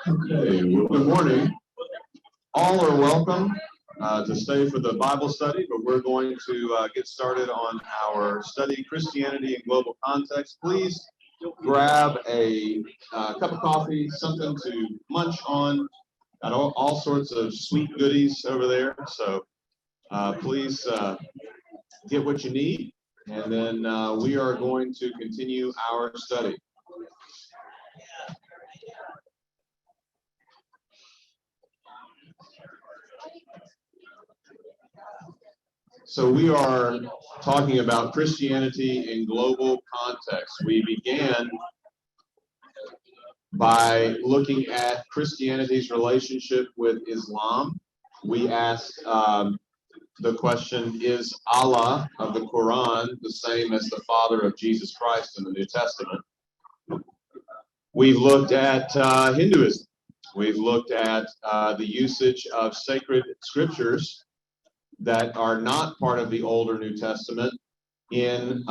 Okay, well, good morning. All are welcome to stay for the Bible study, but we're going to get started on our study, Christianity in Global Context. Please grab a cup of coffee, something to munch on. Got all sorts of sweet goodies over there, so please get what you need, and then we are going to continue our study. So we are talking about Christianity in global context. We began by looking at Christianity's relationship with Islam. We asked the question, is Allah of the Quran the same as the Father of Jesus Christ in the New Testament? We've looked at Hinduism. We've looked at the usage of sacred scriptures that are not part of the Old or New Testament in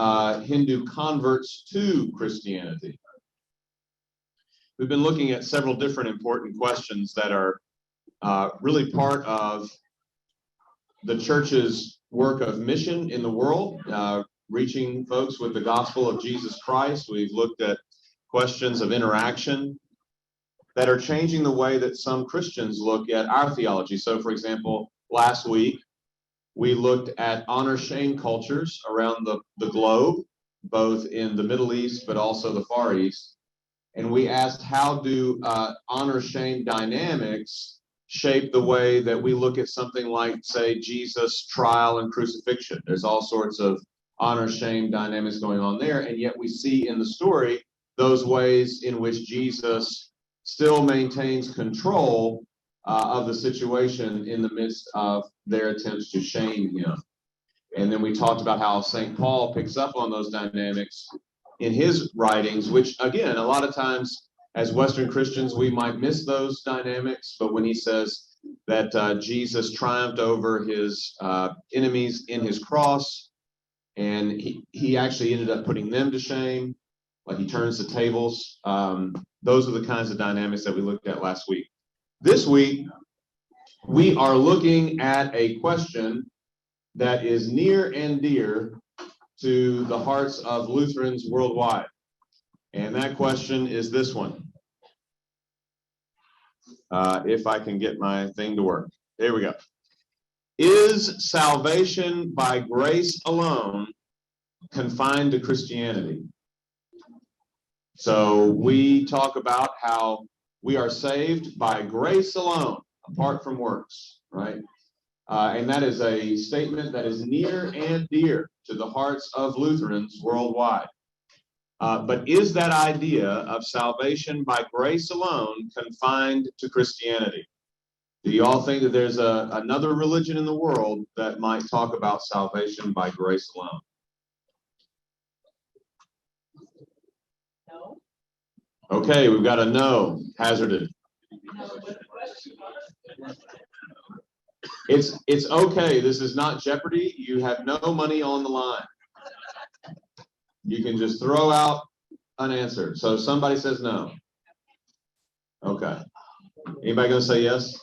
Hindu converts to Christianity. We've been looking at several different important questions that are really part of the church's work of mission in the world, reaching folks with the gospel of Jesus Christ. We've looked at questions of interaction that are changing the way that some Christians look at our theology. So, for example, last week, we looked at honor-shame cultures around the globe, both in the Middle East, but also the Far East. And we asked, how do honor-shame dynamics shape the way that we look at something like, say, Jesus' trial and crucifixion? There's all sorts of honor-shame dynamics going on there, and yet we see in the story those ways in which Jesus still maintains control of the situation in the midst of their attempts to shame him. And then we talked about how St. Paul picks up on those dynamics in his writings, which, again, a lot of times as Western Christians, we might miss those dynamics. But when he says that Jesus triumphed over his enemies in his cross, and he actually ended up putting them to shame, like he turns the tables, those are the kinds of dynamics that we looked at last week. This week, we are looking at a question that is near and dear to the hearts of Lutherans worldwide. And that question is this one. If I can get my thing to work. There we go. Is salvation by grace alone confined to Christianity? So we talk about how we are saved by grace alone, apart from works, right? And that is a statement that is near and dear to the hearts of Lutherans worldwide. But is that idea of salvation by grace alone confined to Christianity? Do you all think that there's another religion in the world that might talk about salvation by grace alone? No. Okay, we've got a no, hazarded. It's okay. This is not Jeopardy. You have no money on the line. You can just throw out an answer. So somebody says no. Okay. Anybody gonna say yes?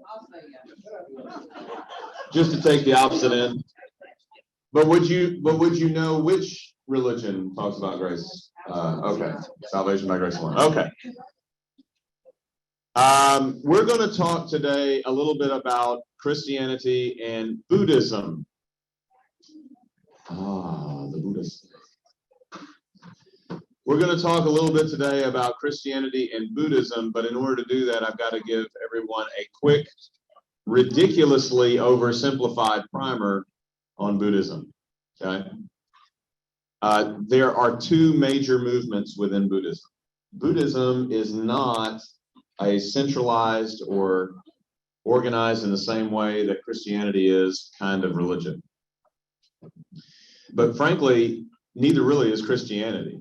I'll say yes. Just to take the opposite end. But would you know which religion talks about grace? Okay. Salvation by grace alone. Okay. We're going to talk today a little bit about Christianity and Buddhism. The Buddhists. We're going to talk a little bit today about Christianity and Buddhism, but in order to do that, I've got to give everyone a quick, ridiculously oversimplified primer on Buddhism. Okay? There are two major movements within Buddhism. Buddhism is not a centralized or organized in the same way that Christianity is kind of religion. But frankly, neither really is Christianity,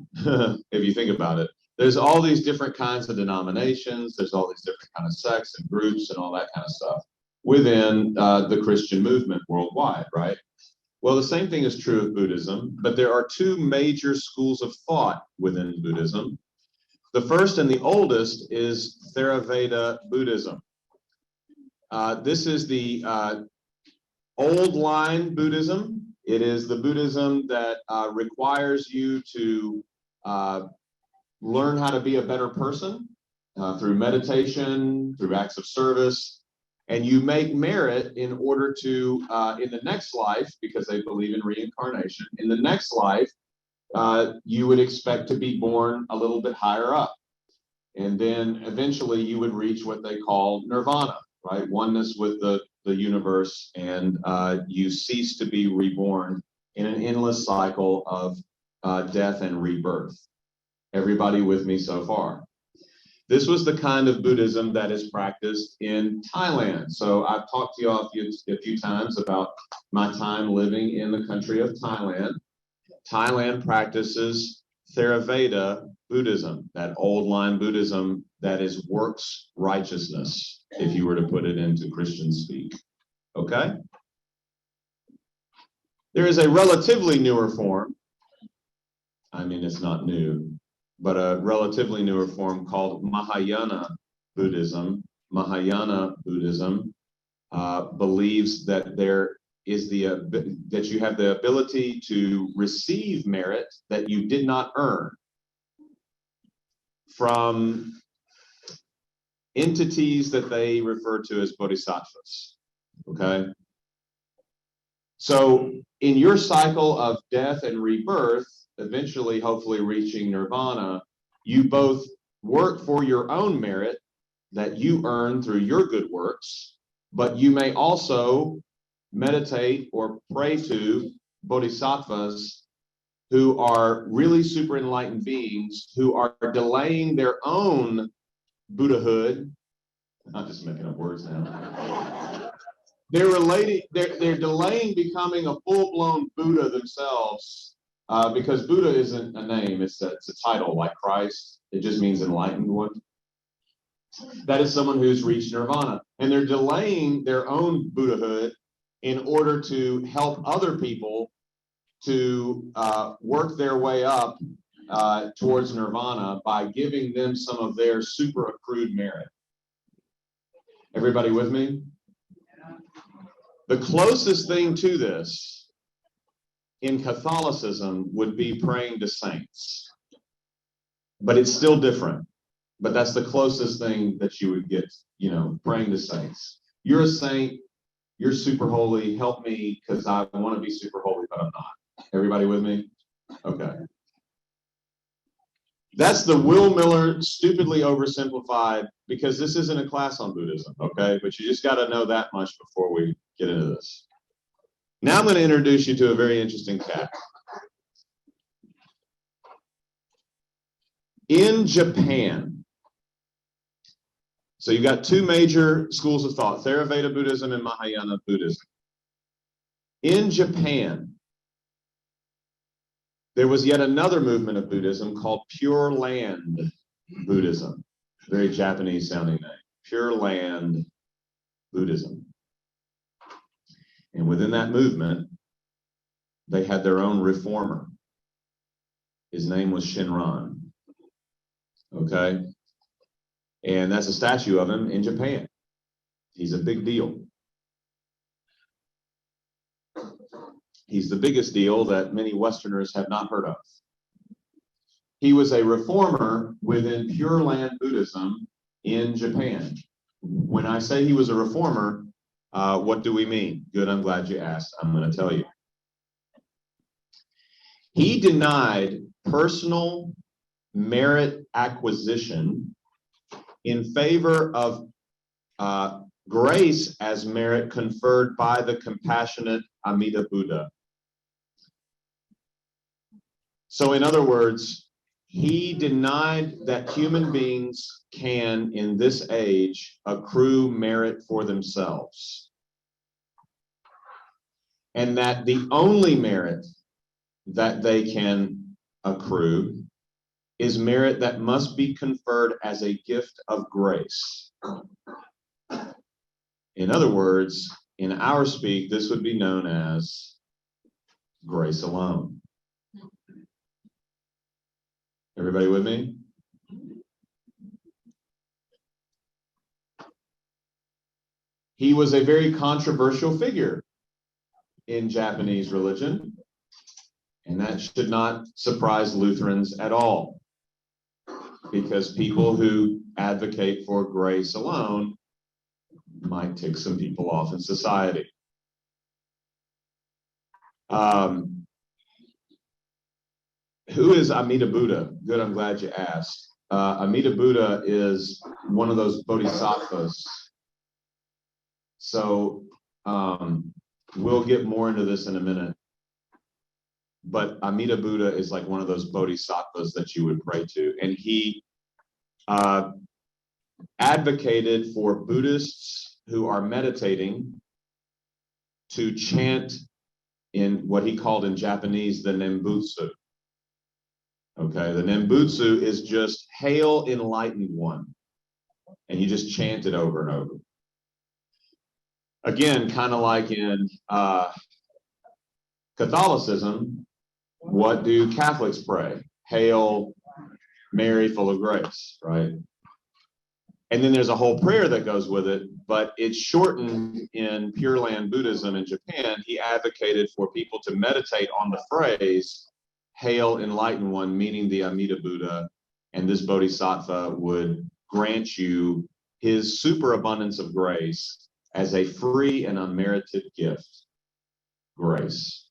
if you think about it. There's all these different kinds of denominations, there's all these different kind of sects and groups and all that kind of stuff within the Christian movement worldwide, right? Well, the same thing is true of Buddhism, but there are two major schools of thought within Buddhism. The first and the oldest is Theravada Buddhism. This is the old line Buddhism. It is the Buddhism that requires you to learn how to be a better person through meditation, through acts of service, and you make merit in order to, in the next life, because they believe in reincarnation, in the next life, you would expect to be born a little bit higher up. And then eventually you would reach what they call nirvana, right? Oneness with the universe, and you cease to be reborn in an endless cycle of death and rebirth. Everybody with me so far? This was the kind of Buddhism that is practiced in Thailand. So I've talked to you all a few times about my time living in the country of Thailand. Thailand practices Theravada Buddhism, that old line Buddhism that is works righteousness, if you were to put it into Christian speak. Okay? There is a relatively newer form. I mean, it's not new, but a relatively newer form called Mahayana Buddhism. Mahayana Buddhism believes that there is that you have the ability to receive merit that you did not earn from entities that they refer to as Bodhisattvas. Okay? So in your cycle of death and rebirth, eventually, hopefully reaching nirvana, you both work for your own merit that you earn through your good works, but you may also meditate or pray to bodhisattvas who are really super enlightened beings who are delaying their own Buddhahood. I'm not just making up words now. They're delaying becoming a full-blown Buddha themselves. Because Buddha isn't a name, it's a title like Christ. It just means enlightened one. That is someone who's reached nirvana. And they're delaying their own Buddhahood in order to help other people to work their way up towards nirvana by giving them some of their super accrued merit. Everybody with me? The closest thing to this in Catholicism would be praying to saints. But it's still different. But that's the closest thing that you would get, praying to saints. You're a saint, you're super holy, help me because I want to be super holy, but I'm not. Everybody with me? Okay. That's the Will Miller stupidly oversimplified, because this isn't a class on Buddhism, okay? But you just got to know that much before we get into this. Now I'm going to introduce you to a very interesting fact. In Japan, so you've got two major schools of thought, Theravada Buddhism and Mahayana Buddhism. In Japan, there was yet another movement of Buddhism called Pure Land Buddhism. Very Japanese sounding name. Pure Land Buddhism. And within that movement, they had their own reformer. His name was Shinran. Okay? And that's a statue of him in Japan. He's a big deal. He's the biggest deal that many Westerners have not heard of. He was a reformer within Pure Land Buddhism in Japan. When I say he was a reformer, what do we mean? Good, I'm glad you asked. I'm going to tell you. He denied personal merit acquisition in favor of grace as merit conferred by the compassionate Amida Buddha. So in other words, he denied that human beings can, in this age, accrue merit for themselves. And that the only merit that they can accrue is merit that must be conferred as a gift of grace. In other words, in our speak, this would be known as grace alone. Everybody with me? He was a very controversial figure in Japanese religion, and that should not surprise Lutherans at all, because people who advocate for grace alone might tick some people off in society. Who is Amina Buddha? Good, I'm glad you asked. Amina Buddha is one of those bodhisattvas. So we'll get more into this in a minute. But Amina Buddha is like one of those bodhisattvas that you would pray to. And he advocated for Buddhists who are meditating to chant in what he called in Japanese the Nembutsu. Okay, the Nembutsu is just Hail Enlightened One. And you just chant it over and over. Again, kind of like in Catholicism, what do Catholics pray? Hail Mary, full of grace, right? And then there's a whole prayer that goes with it, but it's shortened in Pure Land Buddhism in Japan. He advocated for people to meditate on the phrase, Hail Enlightened One, meaning the Amida Buddha, and this bodhisattva would grant you his superabundance of grace as a free and unmerited gift. Grace.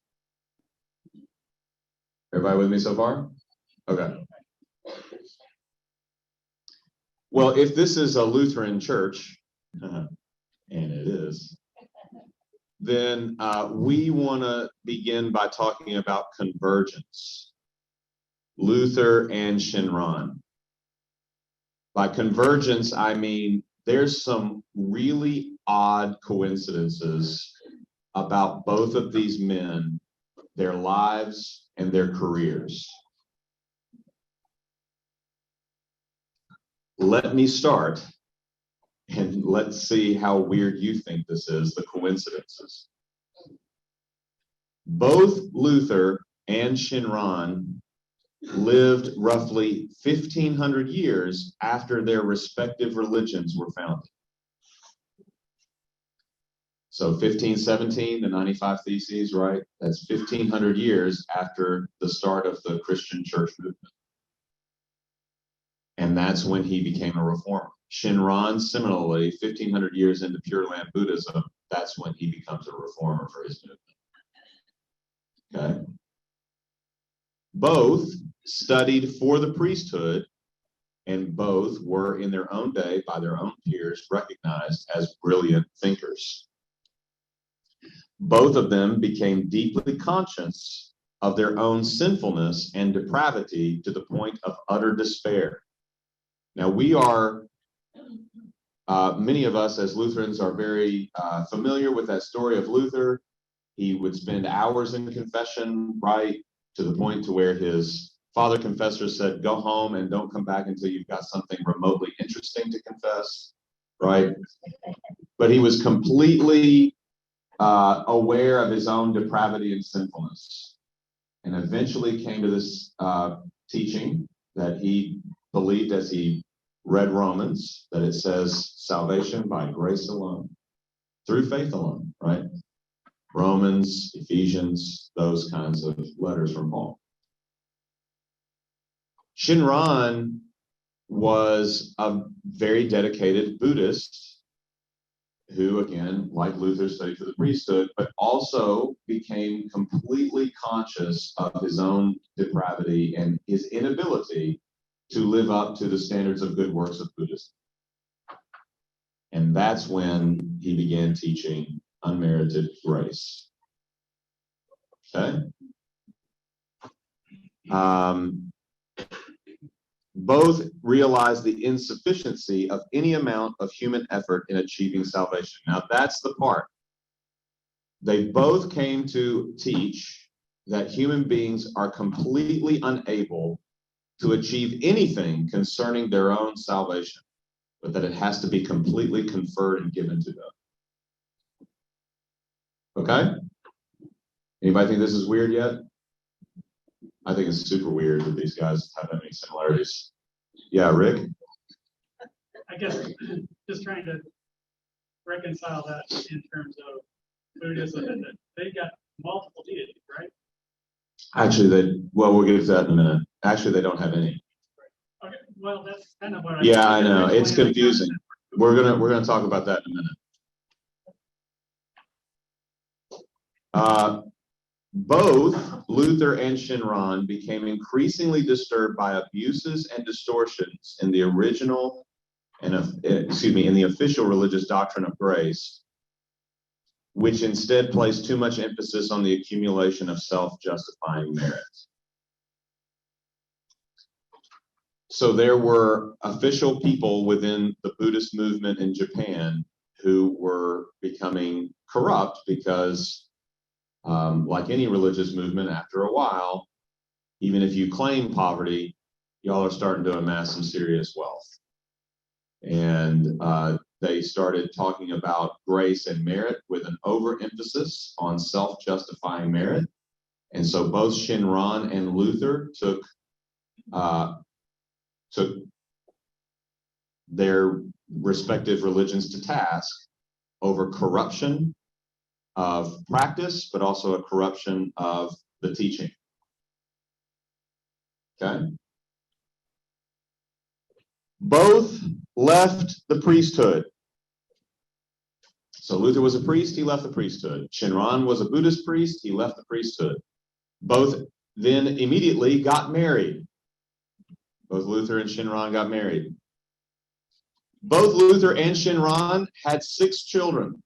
Everybody with me so far? Okay. Well, if this is a Lutheran church, and it is, then we want to begin by talking about convergence. Luther and Shinran. By convergence, I mean there's some really odd coincidences about both of these men, their lives and their careers. Let me start, and let's see how weird you think this is, the coincidences. Both Luther and Shinran lived roughly 1,500 years after their respective religions were founded. So 1517, the 95 Theses, right? That's 1,500 years after the start of the Christian church movement. And that's when he became a reformer. Shinran, similarly, 1,500 years into Pure Land Buddhism, that's when he becomes a reformer for his movement. Okay. Both studied for the priesthood, and both were in their own day, by their own peers, recognized as brilliant thinkers. Both of them became deeply conscious of their own sinfulness and depravity to the point of utter despair. Now, we are, many of us as Lutherans are very familiar with that story of Luther. He would spend hours in confession, right, to the point to where his father confessor said, go home and don't come back until you've got something remotely interesting to confess, right? But he was completely aware of his own depravity and sinfulness, and eventually came to this teaching that he believed as he read Romans, that it says salvation by grace alone, through faith alone, right? Romans, Ephesians, those kinds of letters from Paul. Shinran was a very dedicated Buddhist who, again, like Luther, studied for the priesthood, but also became completely conscious of his own depravity and his inability to live up to the standards of good works of Buddhism. And that's when he began teaching unmerited grace. Okay? Both realized the insufficiency of any amount of human effort in achieving salvation. Now, that's the part. They both came to teach that human beings are completely unable to achieve anything concerning their own salvation, but that it has to be completely conferred and given to them. Okay? Anybody think this is weird yet? I think it's super weird that these guys have that many similarities. Yeah, Rick? I guess just trying to reconcile that in terms of Buddhism and that they got multiple deities, right? Actually, we'll get to that in a minute. Actually, they don't have any. Okay, well, that's kind of what I. Yeah, I know. It's confusing. We're gonna talk about that in a minute. Both Luther and Shinran became increasingly disturbed by abuses and distortions in the original and in the official religious doctrine of grace, which instead placed too much emphasis on the accumulation of self-justifying merit. So there were official people within the Buddhist movement in Japan who were becoming corrupt because, like any religious movement, after a while, even if you claim poverty, y'all are starting to amass some serious wealth. And they started talking about grace and merit with an overemphasis on self-justifying merit. And so both Shinran and Luther took their respective religions to task over corruption of practice, but also a corruption of the teaching. Okay? Both left the priesthood. So Luther was a priest, he left the priesthood. Shinran was a Buddhist priest, he left the priesthood. Both then immediately got married. Both Luther and Shinran got married. Both Luther and Shinran had 6 children.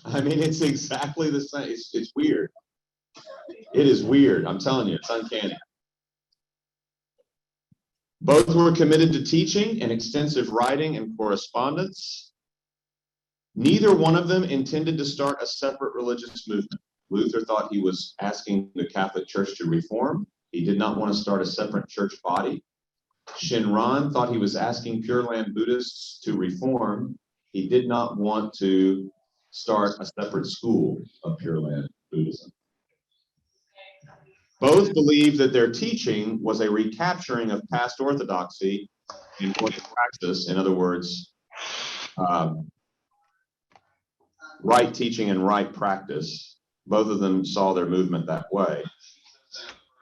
I mean, it's exactly the same. It's weird. It is weird. I'm telling you, it's uncanny. Both were committed to teaching and extensive writing and correspondence. Neither one of them intended to start a separate religious movement. Luther thought he was asking the Catholic Church to reform. He did not want to start a separate church body. Shinran thought he was asking Pure Land Buddhists to reform. He did not want to start a separate school of Pure Land Buddhism. Both believed that their teaching was a recapturing of past orthodoxy in orthopraxis. In other words, right teaching and right practice. Both of them saw their movement that way.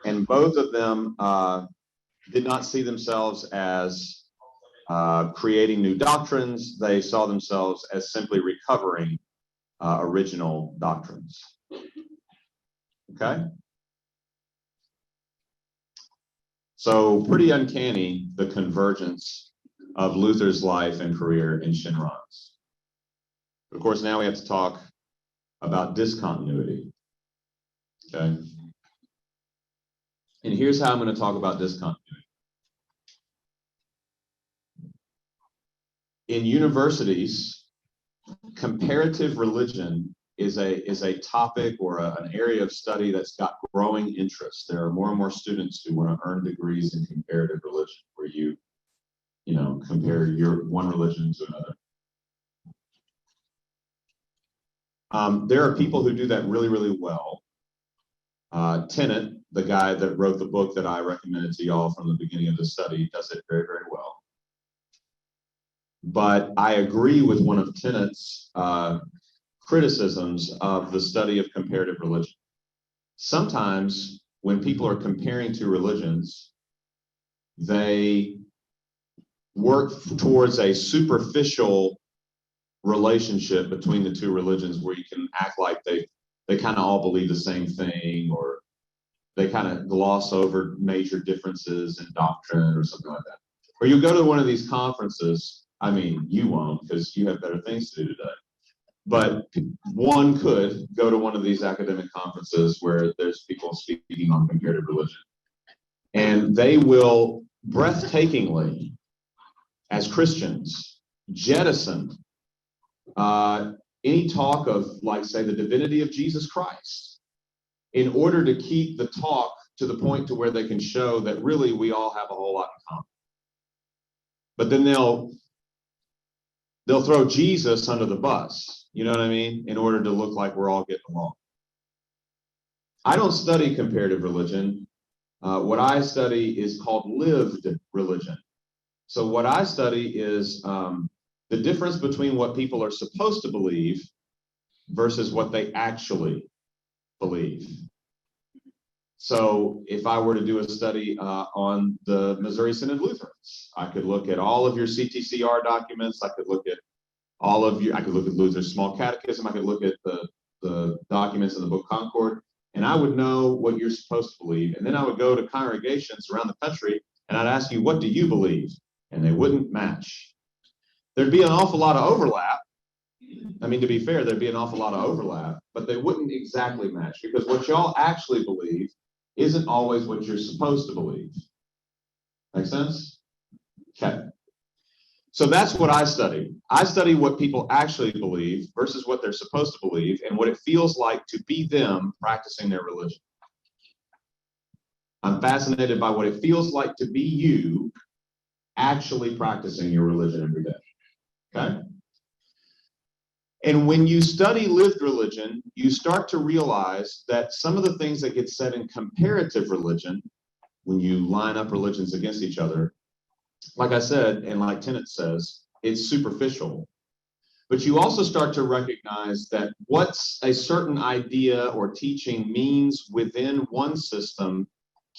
And both of them did not see themselves as creating new doctrines. They saw themselves as simply recovering original doctrines. Okay? So pretty uncanny, the convergence of Luther's life and career in Shinran's. Of course, now we have to talk about discontinuity. Okay? And here's how I'm going to talk about discontinuity. In universities, comparative religion is a topic or an area of study that's got growing interest. There are more and more students who want to earn degrees in comparative religion, where you compare your one religion to another. There are people who do that really, really well. Tennant, the guy that wrote the book that I recommended to y'all from the beginning of the study, does it very, very well. But I agree with one of Tennant's criticisms of the study of comparative religion. Sometimes when people are comparing two religions, they work towards a superficial relationship between the two religions where you can act like they kind of all believe the same thing, or they kind of gloss over major differences in doctrine or something like that. Or you go to one of these conferences, I mean, you won't because you have better things to do today. But one could go to one of these academic conferences where there's people speaking on comparative religion. And they will breathtakingly, as Christians, jettison any talk of, like, say, the divinity of Jesus Christ in order to keep the talk to the point to where they can show that really we all have a whole lot in common. But then they'll throw Jesus under the bus, you know what I mean, in order to look like we're all getting along. I don't study comparative religion. What I study is called lived religion. So what I study is the difference between what people are supposed to believe versus what they actually believe. So if I were to do a study on the Missouri Synod Lutherans, I could look at all of your CTCR documents. I could look at I could look at Luther's Small Catechism. I could look at the documents in the Book Concord, and I would know what you're supposed to believe. And then I would go to congregations around the country, and I'd ask you, what do you believe? And they wouldn't match. There'd be an awful lot of overlap. I mean, to be fair, there'd be an awful lot of overlap, but they wouldn't exactly match, because what y'all actually believe isn't always what you're supposed to believe. Make sense? Okay. So that's what I study. I study what people actually believe versus what they're supposed to believe, and what it feels like to be them practicing their religion. I'm fascinated by what it feels like to be you actually practicing your religion every day. Okay? And when you study lived religion, you start to realize that some of the things that get said in comparative religion, when you line up religions against each other, like I said, and like Tennant says, it's superficial. But you also start to recognize that what a certain idea or teaching means within one system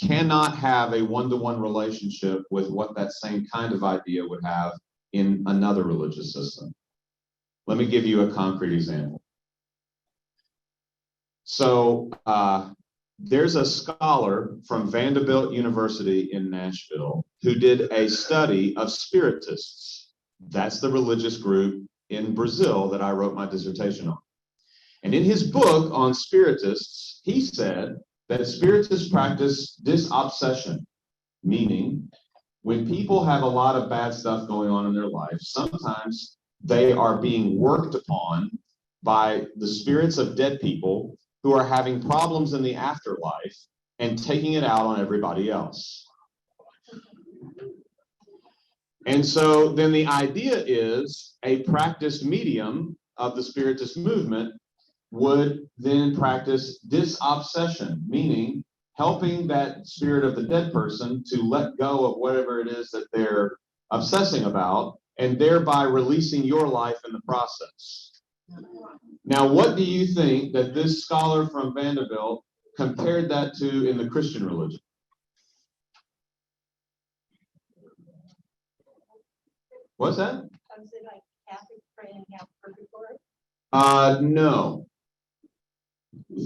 cannot have a one-to-one relationship with what that same kind of idea would have in another religious system. Let me give you a concrete example. So there's a scholar from Vanderbilt University in Nashville who did a study of Spiritists. That's the religious group in Brazil that I wrote my dissertation on. And in his book on Spiritists, he said that Spiritists practice disobsession, meaning when people have a lot of bad stuff going on in their life, sometimes they are being worked upon by the spirits of dead people who are having problems in the afterlife and taking it out on everybody else. And so then the idea is a practiced medium of the Spiritist movement would then practice disobsession, meaning helping that spirit of the dead person to let go of whatever it is that they're obsessing about, and thereby releasing your life in the process. Now, what do you think that this scholar from Vanderbilt compared that to in the Christian religion? What's that? Was it like Catholic praying out purgatory? No.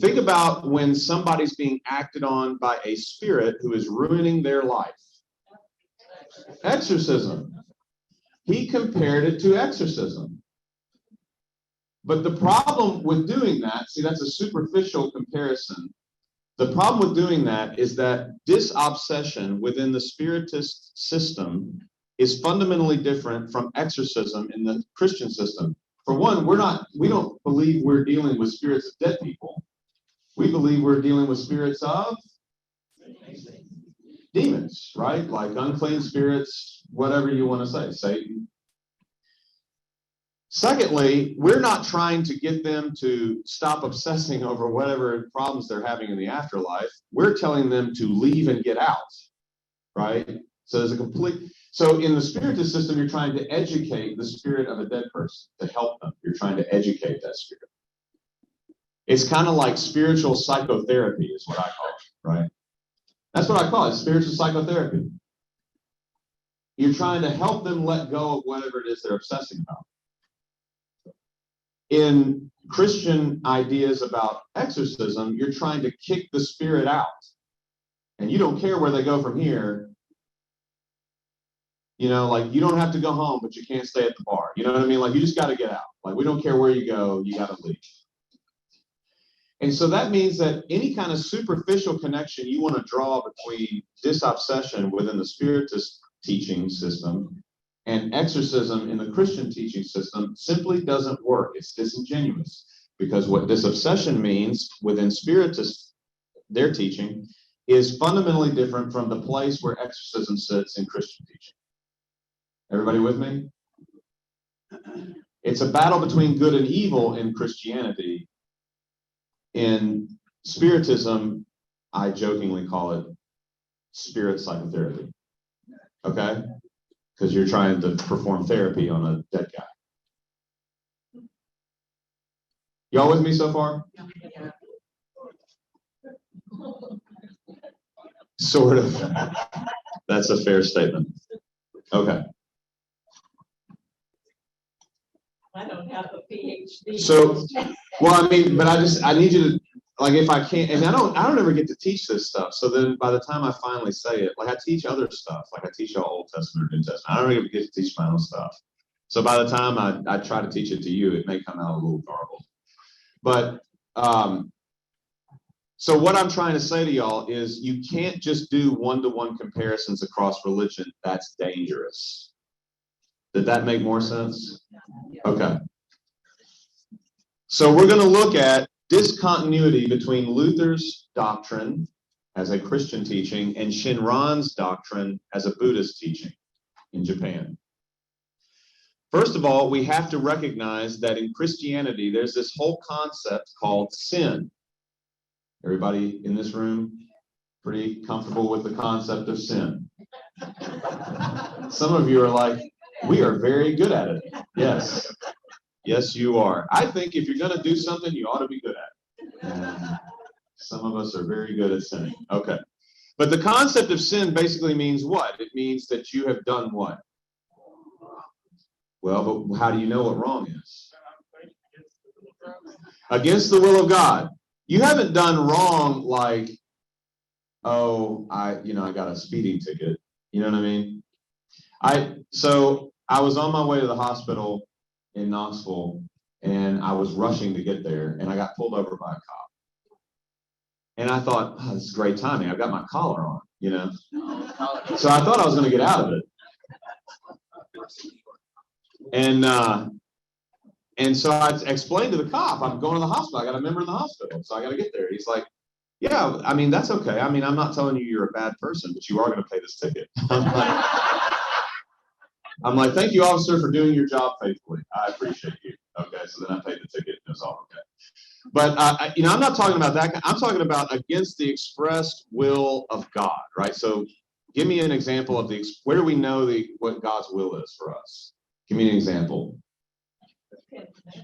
Think about when somebody's being acted on by a spirit who is ruining their life. Exorcism. He compared it to exorcism. But the problem with doing that, see, that's a superficial comparison. The problem with doing that is that disobsession within the Spiritist system is fundamentally different from exorcism in the Christian system. For one, we don't believe we're dealing with spirits of dead people. We believe we're dealing with spirits of demons, right? Like unclean spirits, whatever you want to say, Satan. Secondly, we're not trying to get them to stop obsessing over whatever problems they're having in the afterlife. We're telling them to leave and get out, right? So there's so in the Spiritist system, you're trying to educate the spirit of a dead person to help them. You're trying to educate that spirit. It's kind of like spiritual psychotherapy is what I call it, right? That's what I call it, spiritual psychotherapy. You're trying to help them let go of whatever it is they're obsessing about. In Christian ideas about exorcism, you're trying to kick the spirit out. And you don't care where they go from here. You know, like you don't have to go home, but you can't stay at the bar. You know what I mean? Like you just got to get out. Like we don't care where you go, you got to leave. And so that means that any kind of superficial connection you want to draw between disobsession within the Spiritist teaching system and exorcism in the Christian teaching system simply doesn't work. It's disingenuous, because what disobsession means within Spiritist, their teaching, is fundamentally different from the place where exorcism sits in Christian teaching. Everybody with me? It's a battle between good and evil in Christianity. In Spiritism, I jokingly call it spirit psychotherapy. Okay? because you're trying to perform therapy on a dead guy. Y'all with me so far? Sort of. That's a fair statement. Okay. I don't have a PhD. So, well, I mean, but I need you to, like, if I can't, and I don't ever get to teach this stuff. So then by the time I finally say it, like I teach other stuff, like I teach y'all Old Testament or New Testament. I don't ever get to teach my own stuff. So by the time I try to teach it to you, it may come out a little garbled. But, so what I'm trying to say to y'all is you can't just do one-to-one comparisons across religion. That's dangerous. Did that make more sense? Okay. So we're going to look at discontinuity between Luther's doctrine as a Christian teaching and Shinran's doctrine as a Buddhist teaching in Japan. First of all, we have to recognize that in Christianity, there's this whole concept called sin. Everybody in this room pretty comfortable with the concept of sin? Some of you are like, we are very good at it. Yes. Yes, you are. I think if you're going to do something, you ought to be good at it. And some of us are very good at sinning. Okay. But the concept of sin basically means what? It means that you have done what? Well, but how do you know what wrong is? Against the will of God. You haven't done wrong like, oh, I got a speeding ticket. You know what I mean? So I was on my way to the hospital in Knoxville, and I was rushing to get there, and I got pulled over by a cop. And I thought, oh, this is great timing. I've got my collar on, you know? So I thought I was going to get out of it. And so I explained to the cop, I'm going to the hospital. I got a member in the hospital, so I got to get there. He's like, yeah, I mean, that's okay. I mean, I'm not telling you you're a bad person, but you are going to pay this ticket. I'm like, thank you, officer, for doing your job faithfully. I appreciate you. Okay, so then I paid the ticket, and it was all okay. But, I'm not talking about that. I'm talking about against the expressed will of God, right? So give me an example of where do we know what God's will is for us? Give me an example.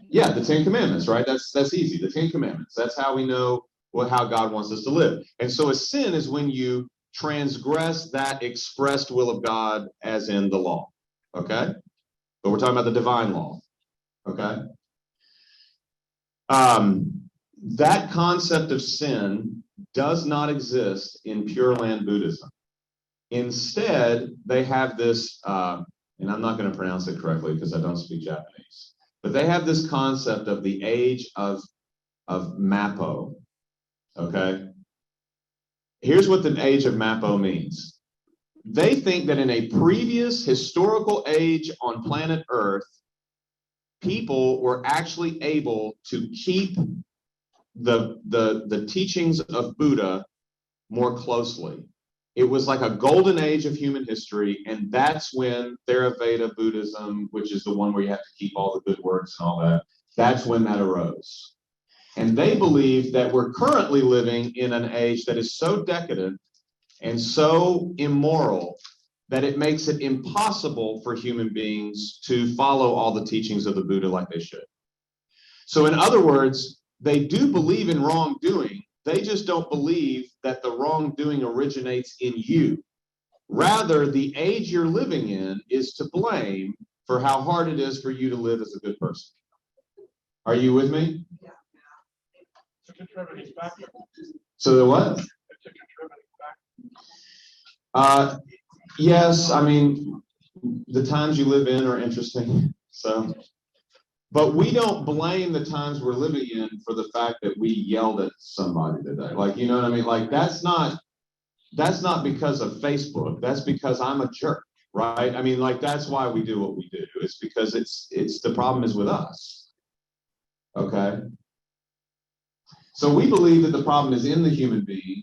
Yeah, the Ten Commandments, right? That's easy. The Ten Commandments. That's how we know how God wants us to live. And so a sin is when you transgress that expressed will of God as in the law. Okay? But we're talking about the divine law. Okay? That concept of sin does not exist in Pure Land Buddhism. Instead, they have this, and I'm not going to pronounce it correctly because I don't speak Japanese, but they have this concept of the age of Mappo. Okay? Here's what the age of Mappo means. They think that in a previous historical age on planet Earth, people were actually able to keep the teachings of Buddha more closely. It was like a golden age of human history, and that's when Theravada Buddhism, which is the one where you have to keep all the good works and all that, that's when that arose. And they believe that we're currently living in an age that is so decadent and so immoral that it makes it impossible for human beings to follow all the teachings of the Buddha like they should. So in other words, they do believe in wrongdoing. They just don't believe that the wrongdoing originates in you. Rather, the age you're living in is to blame for how hard it is for you to live as a good person. Are you with me? So the what? Yes, I mean, the times you live in are interesting. So, but we don't blame the times we're living in for the fact that we yelled at somebody today. Like, you know what I mean? Like, that's not because of Facebook. That's because I'm a jerk, right? I mean, like, that's why we do what we do. It's because it's the problem is with us. Okay? So we believe that the problem is in the human being.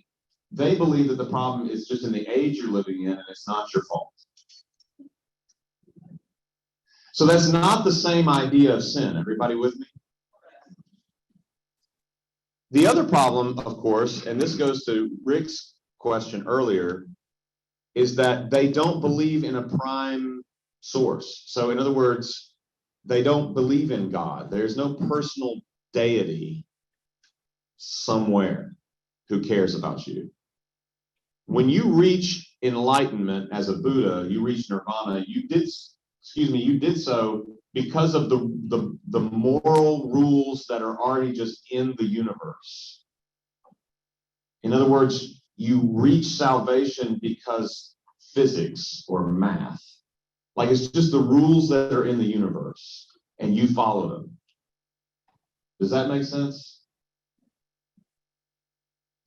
They believe that the problem is just in the age you're living in, and it's not your fault. So that's not the same idea of sin. Everybody with me? The other problem, of course, and this goes to Rick's question earlier, is that they don't believe in a prime source. So in other words, they don't believe in God. There's no personal deity somewhere who cares about you. When you reach enlightenment as a Buddha, you reach nirvana, you did so because of the moral rules that are already just in the universe. In other words, you reach salvation because physics or math. Like it's just the rules that are in the universe and you follow them. Does that make sense?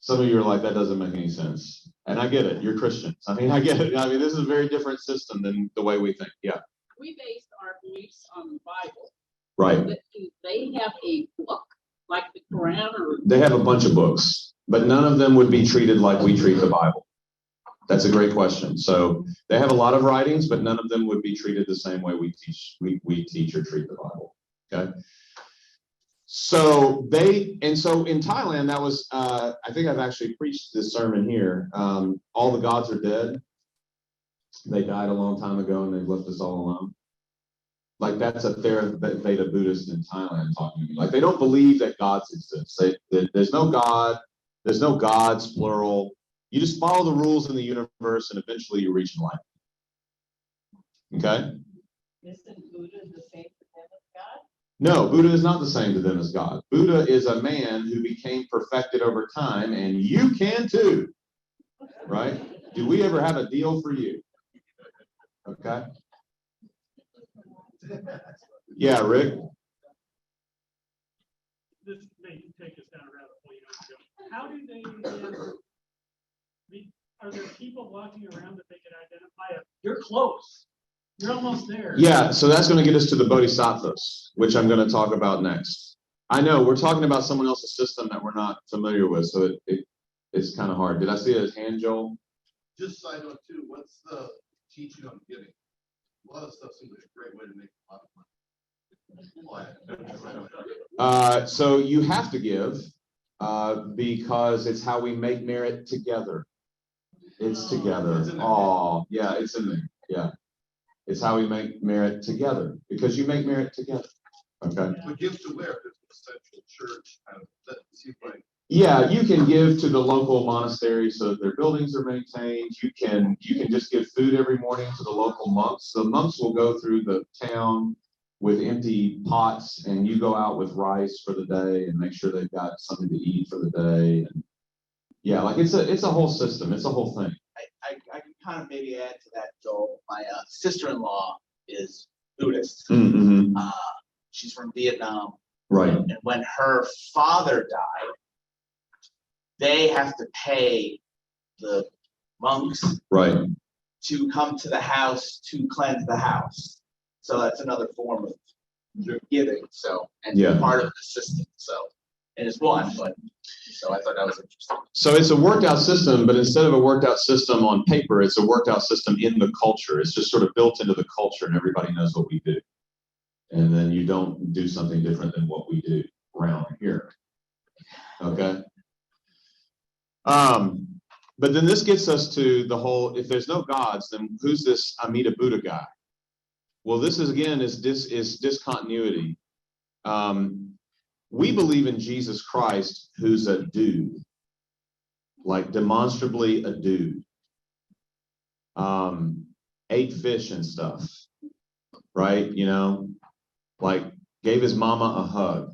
Some of you are like, that doesn't make any sense. And I get it. You're Christians. I mean, I get it. I mean, this is a very different system than the way we think. Yeah. We based our beliefs on the Bible. Right. But do they have a book like the Quran or? They have a bunch of books, but none of them would be treated like we treat the Bible. That's a great question. So they have a lot of writings, but none of them would be treated the same way we teach or treat the Bible. Okay. So in Thailand, that was, I think I've actually preached this sermon here. All the gods are dead. They died a long time ago and they've left us all alone. Like that's a Theravada Buddhist in Thailand talking to me. Like they don't believe that gods exist. There's no God. There's no gods, plural. You just follow the rules in the universe and eventually you reach enlightenment. Okay? Isn't Buddha the same for them as God? No, Buddha is not the same to them as God. Buddha is a man who became perfected over time, and you can too. Right? Do we ever have a deal for you? Okay? Yeah, Rick? This may take us down a rabbit hole, you know. How do they are there people walking around that they can identify? You're close. You're almost there. Yeah, so that's going to get us to the Bodhisattvas, which I'm going to talk about next. I know we're talking about someone else's system that we're not familiar with, so it's kind of hard. Did I see a hand, Joel? Just side note too, what's the teaching on giving? A lot of stuff seems like a great way to make a lot of money. So you have to give because it's how we make merit together. It's together. Oh, yeah, it's in there. Yeah. It's how we make merit together because you make merit together. Okay. But give to where? There's a central church. That seems like. Yeah, you can give to the local monastery so that their buildings are maintained. You can just give food every morning to the local monks. The monks will go through the town with empty pots, and you go out with rice for the day and make sure they've got something to eat for the day. And yeah, like it's a whole system. It's a whole thing. I can kind of maybe add to that, Joel. My sister-in-law is Buddhist. Mm-hmm. She's from Vietnam. Right. And when her father died, they have to pay the monks Right. to come to the house to cleanse the house. So that's another form of giving. So, and Yeah. part of the system. So, and it's one, but so I thought that was interesting. So it's a worked out system, but instead of a worked out system on paper, it's a worked out system in the culture. It's just sort of built into the culture and everybody knows what we do. And then you don't do something different than what we do around here. Okay. But then this gets us to the whole, if there's no gods, then who's this Amina Buddha guy? Well, this is again, is discontinuity. We believe in Jesus Christ, who's a dude, like demonstrably a dude. Ate fish and stuff, right? You know, like gave his mama a hug.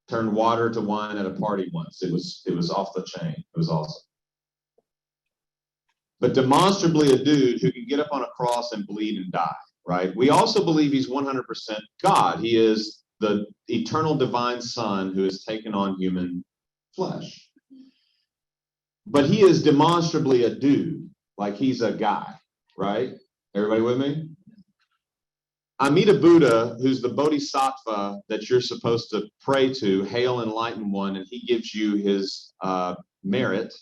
Turned water to wine at a party once. It was off the chain. It was awesome. But demonstrably a dude who can get up on a cross and bleed and die, right? We also believe he's 100% God. He is the eternal divine Son who has taken on human flesh. But he is demonstrably a dude, like he's a guy, right? Everybody with me? Amina Buddha, who's the Bodhisattva that you're supposed to pray to, hail enlightened one, and he gives you his merit,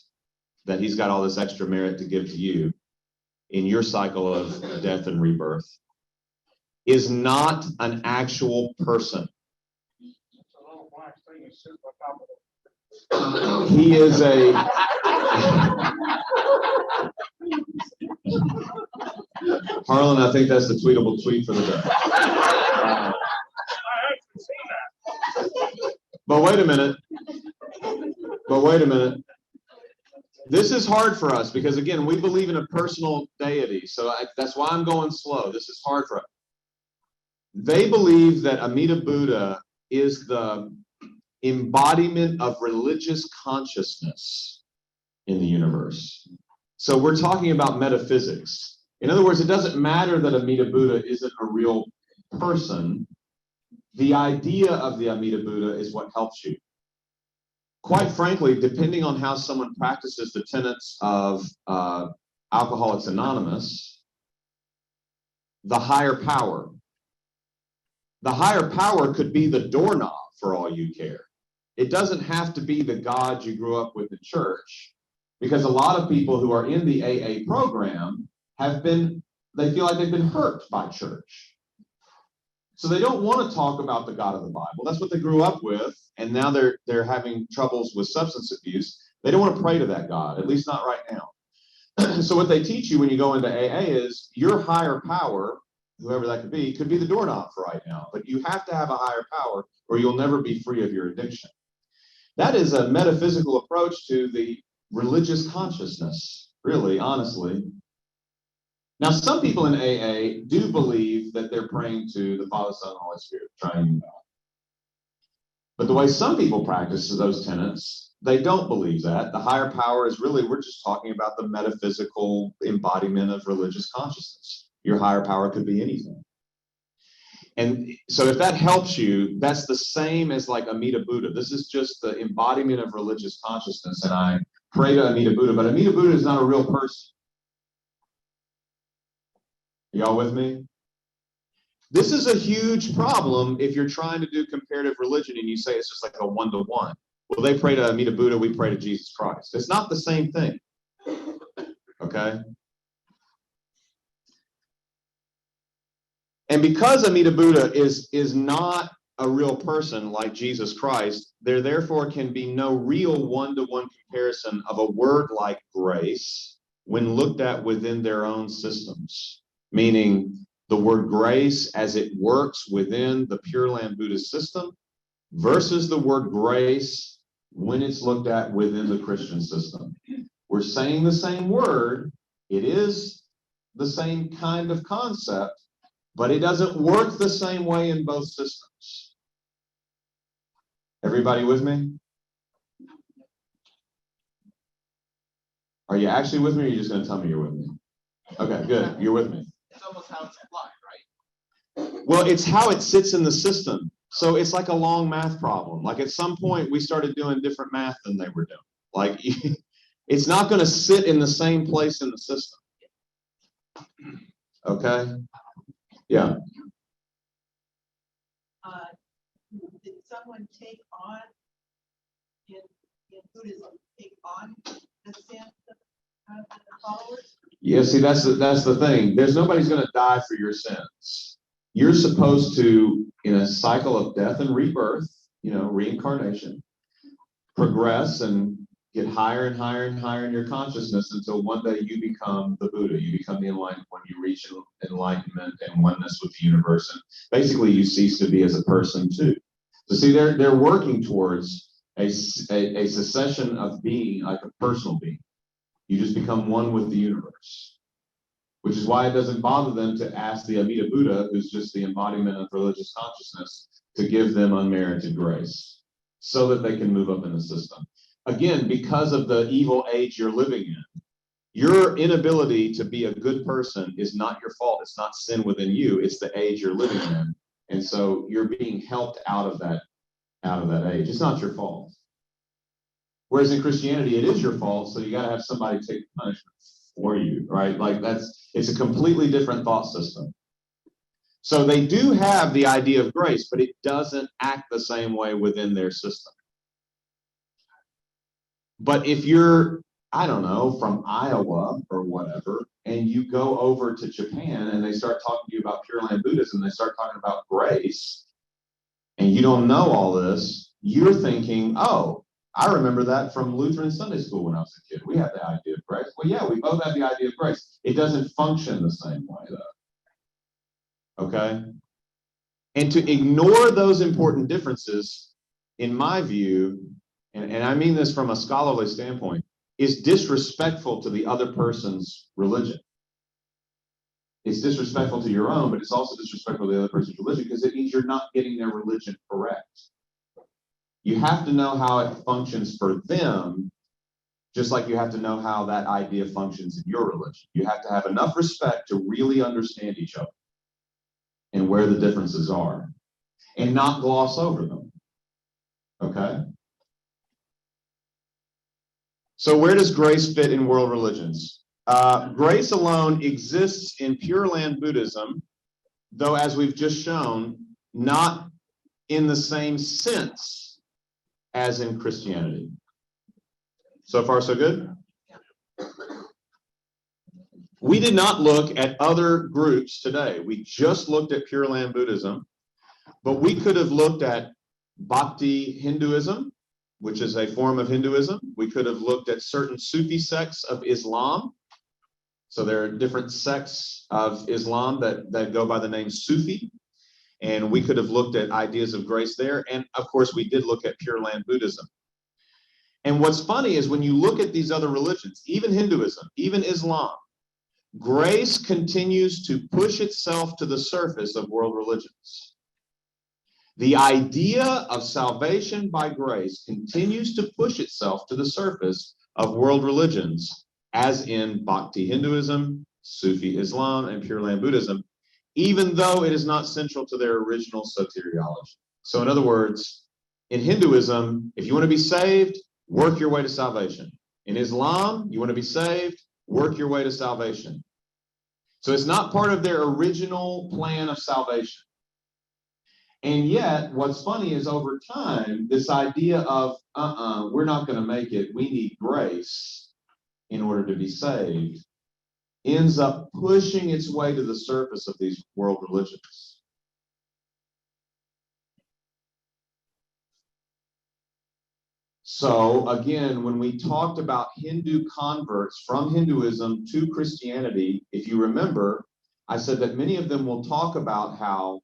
that he's got all this extra merit to give to you in your cycle of death and rebirth, is not an actual person. He is a Harlan, I think that's the tweetable tweet for the day. I actually see that. But wait a minute. This is hard for us because, again, we believe in a personal deity. So that's why I'm going slow. This is hard for us. They believe that Amina Buddha is the embodiment of religious consciousness in the universe. So we're talking about metaphysics. In other words, it doesn't matter that Amina Buddha isn't a real person. The idea of the Amina Buddha is what helps you. Quite frankly, depending on how someone practices the tenets of Alcoholics Anonymous, the higher power could be the doorknob for all you care. It doesn't have to be the God you grew up with in church, because a lot of people who are in the AA program they feel like they've been hurt by church. So they don't want to talk about the God of the Bible. That's what they grew up with, and now they're having troubles with substance abuse. They don't want to pray to that God, at least not right now. So what they teach you when you go into AA is your higher power, whoever that could be the doorknob for right now. But you have to have a higher power or you'll never be free of your addiction. That is a metaphysical approach to the religious consciousness, really, honestly. Now, some people in AA do believe that they're praying to the Father, Son, and Holy Spirit, triune God. But the way some people practice those tenets, they don't believe that. The higher power is really, we're just talking about the metaphysical embodiment of religious consciousness. Your higher power could be anything. And so if that helps you, that's the same as like Amina Buddha. This is just the embodiment of religious consciousness. And I pray to Amina Buddha, but Amina Buddha is not a real person. Y'all with me? This is a huge problem if you're trying to do comparative religion and you say it's just like a one-to-one. Well, they pray to Amina Buddha, we pray to Jesus Christ. It's not the same thing. Okay? And because Amina Buddha is not a real person like Jesus Christ, there therefore can be no real one-to-one comparison of a word like grace when looked at within their own systems. Meaning the word grace as it works within the Pure Land Buddhist system versus the word grace when it's looked at within the Christian system. We're saying the same word. It is the same kind of concept, but it doesn't work the same way in both systems. Everybody with me? Are you actually with me or are you just going to tell me you're with me? Okay, good. You're with me. It's almost how it's applied, right? Well, it's how it sits in the system. So it's like a long math problem. Like at some point, we started doing different math than they were doing. Like it's not going to sit in the same place in the system. Okay? Yeah. Did someone take on in Buddhism, take on the sin of the followers? Yeah, see, that's the thing. There's nobody's going to die for your sins. You're supposed to, in a cycle of death and rebirth, reincarnation, progress and get higher and higher and higher in your consciousness until one day you become the Buddha. You become the enlightened one. You reach enlightenment and oneness with the universe. And basically, you cease to be as a person, too. So see, they're working towards a cessation of being like a personal being. You just become one with the universe, which is why it doesn't bother them to ask the Amina Buddha, who's just the embodiment of religious consciousness, to give them unmerited grace so that they can move up in the system. Again, because of the evil age you're living in, your inability to be a good person is not your fault. It's not sin within you. It's the age you're living in. And so you're being helped out of that age. It's not your fault. Whereas in Christianity, it is your fault, so you got to have somebody take the punishment for you, right? Like it's a completely different thought system. So they do have the idea of grace, but it doesn't act the same way within their system. But if you're, I don't know, from Iowa or whatever, and you go over to Japan and they start talking to you about Pure Land Buddhism, they start talking about grace, and you don't know all this, you're thinking, oh, I remember that from Lutheran Sunday school when I was a kid. We had the idea of grace. Well, yeah, we both had the idea of grace. It doesn't function the same way, though. Okay? And to ignore those important differences, in my view, and I mean this from a scholarly standpoint, is disrespectful to the other person's religion. It's disrespectful to your own, but it's also disrespectful to the other person's religion because it means you're not getting their religion correct. You have to know how it functions for them, just like you have to know how that idea functions in your religion. You have to have enough respect to really understand each other and where the differences are and not gloss over them. Okay? So where does grace fit in world religions? Grace alone exists in Pure Land Buddhism, though as we've just shown, not in the same sense as in Christianity. So far, so good? We did not look at other groups today. We just looked at Pure Land Buddhism, but we could have looked at Bhakti Hinduism, which is a form of Hinduism. We could have looked at certain Sufi sects of Islam. So there are different sects of Islam that go by the name Sufi. And we could have looked at ideas of grace there. And of course, we did look at Pure Land Buddhism. And what's funny is when you look at these other religions, even Hinduism, even Islam, grace continues to push itself to the surface of world religions. The idea of salvation by grace continues to push itself to the surface of world religions, as in Bhakti Hinduism, Sufi Islam, and Pure Land Buddhism, even though it is not central to their original soteriology. So in other words, in Hinduism, if you want to be saved, work your way to salvation. In Islam, you want to be saved, work your way to salvation. So it's not part of their original plan of salvation. And yet, what's funny is over time, this idea of, we're not going to make it, we need grace in order to be saved, ends up pushing its way to the surface of these world religions. So again, when we talked about Hindu converts from Hinduism to Christianity, if you remember, I said that many of them will talk about how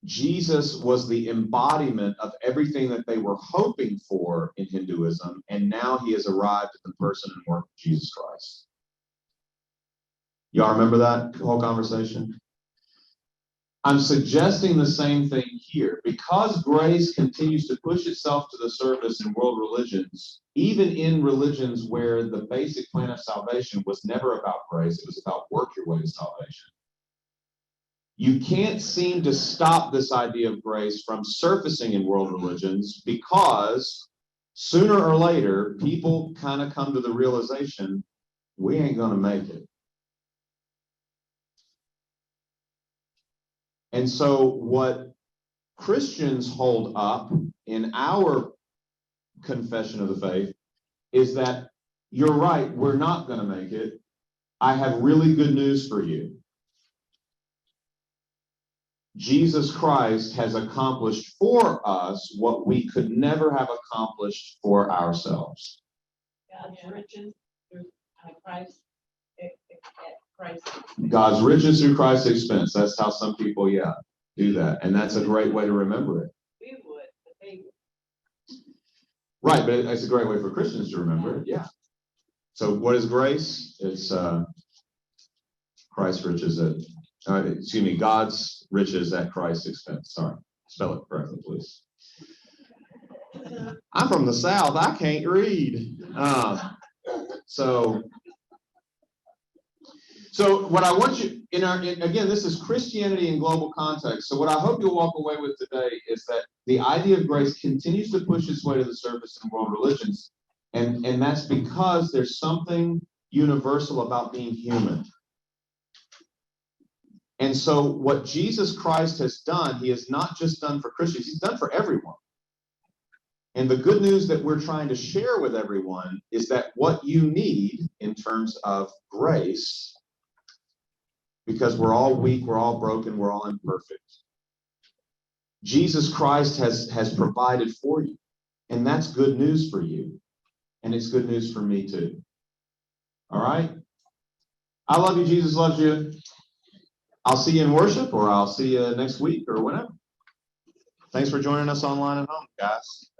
Jesus was the embodiment of everything that they were hoping for in Hinduism, and now he has arrived at the person and work of Jesus Christ. Y'all remember that whole conversation? I'm suggesting the same thing here. Because grace continues to push itself to the surface in world religions, even in religions where the basic plan of salvation was never about grace, it was about work your way to salvation. You can't seem to stop this idea of grace from surfacing in world religions because sooner or later, people kind of come to the realization, we ain't going to make it. And so what Christians hold up in our confession of the faith is that you're right, we're not going to make it. I have really good news for you. Jesus Christ has accomplished for us what we could never have accomplished for ourselves. God's riches through Christ. Christ. God's riches through Christ's expense. That's how some people, do that. And that's a great way to remember it. We would, but they would. Right, but it's a great way for Christians to remember it, yeah. So what is grace? It's Christ's riches at, God's riches at Christ's expense. Sorry, spell it correctly, please. I'm from the South. I can't read. So what I want you, again, this is Christianity in global context. So what I hope you'll walk away with today is that the idea of grace continues to push its way to the surface in world religions. And that's because there's something universal about being human. And so what Jesus Christ has done, he has not just done for Christians, he's done for everyone. And the good news that we're trying to share with everyone is that what you need in terms of grace, because we're all weak, we're all broken, we're all imperfect, Jesus Christ has provided for you. And that's good news for you. And it's good news for me too. All right? I love you. Jesus loves you. I'll see you in worship, or I'll see you next week or whenever. Thanks for joining us online at home, guys.